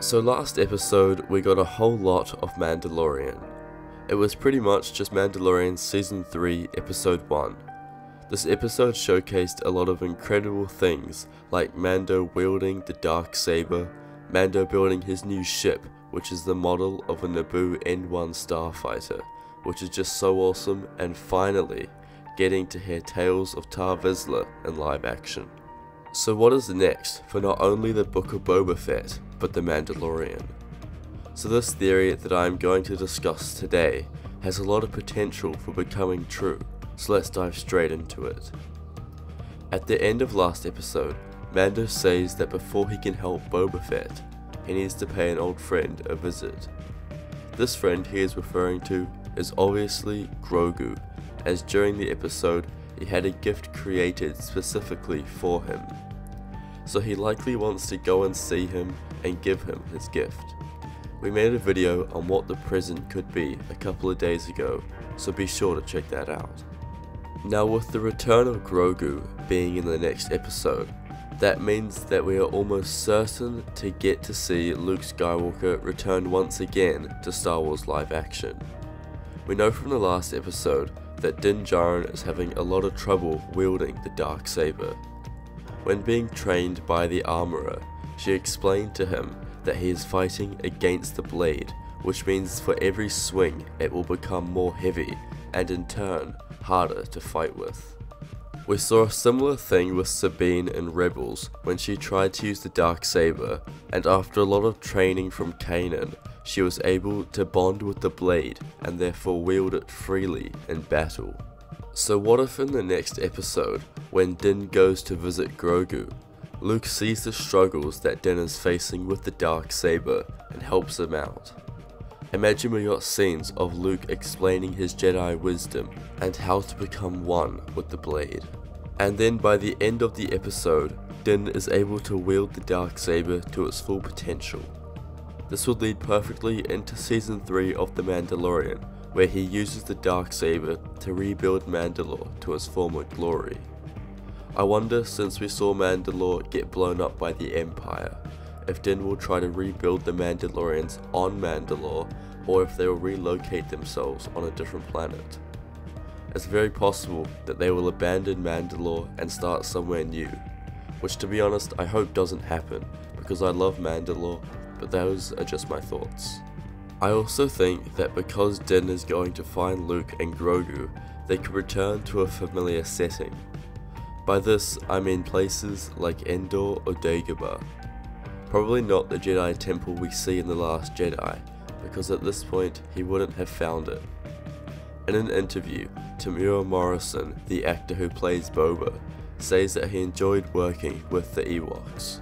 So last episode we got a whole lot of Mandalorian. It was pretty much just Mandalorian Season 3 Episode 1. This episode showcased a lot of incredible things like Mando wielding the darksaber, Mando building his new ship which is the model of a Naboo N1 starfighter, which is just so awesome, and finally getting to hear tales of Tar Vizsla in live action. So what is next for not only the Book of Boba Fett, but the Mandalorian? So this theory that I am going to discuss today has a lot of potential for becoming true, so let's dive straight into it. At the end of last episode, Mando says that before he can help Boba Fett, he needs to pay an old friend a visit. This friend he is referring to is obviously Grogu, as during the episode he had a gift created specifically for him. So he likely wants to go and see him and give him his gift. We made a video on what the present could be a couple of days ago, so be sure to check that out. Now with the return of Grogu being in the next episode, that means that we are almost certain to get to see Luke Skywalker return once again to Star Wars live action. We know from the last episode that Din Djarin is having a lot of trouble wielding the darksaber. When being trained by the armorer, she explained to him that he is fighting against the blade, which means for every swing it will become more heavy and in turn harder to fight with. We saw a similar thing with Sabine in Rebels when she tried to use the darksaber, and after a lot of training from Kanan, she was able to bond with the blade and therefore wield it freely in battle. So what if in the next episode, when Din goes to visit Grogu, Luke sees the struggles that Din is facing with the darksaber and helps him out? Imagine we got scenes of Luke explaining his Jedi wisdom and how to become one with the blade. And then by the end of the episode, Din is able to wield the darksaber to its full potential. This would lead perfectly into Season 3 of The Mandalorian, where he uses the darksaber to rebuild Mandalore to its former glory. I wonder, since we saw Mandalore get blown up by the Empire, if Din will try to rebuild the Mandalorians on Mandalore, or if they will relocate themselves on a different planet. It's very possible that they will abandon Mandalore and start somewhere new, which to be honest I hope doesn't happen, because I love Mandalore, but those are just my thoughts. I also think that because Din is going to find Luke and Grogu, they could return to a familiar setting. By this I mean places like Endor or Dagobah. Probably not the Jedi temple we see in The Last Jedi, because at this point he wouldn't have found it. In an interview, Temuera Morrison, the actor who plays Boba, says that he enjoyed working with the Ewoks.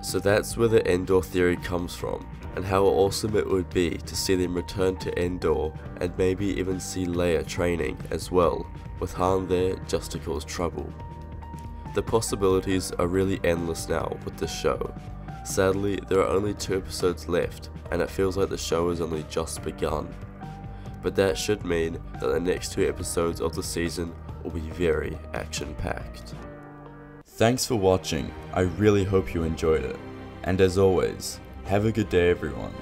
So that's where the Endor theory comes from, and how awesome it would be to see them return to Endor and maybe even see Leia training as well, with Han there just to cause trouble. The possibilities are really endless now with this show. Sadly, there are only 2 episodes left, and it feels like the show has only just begun. But that should mean that the next 2 episodes of the season will be very action-packed. Thanks for watching, I really hope you enjoyed it. And as always, have a good day everyone.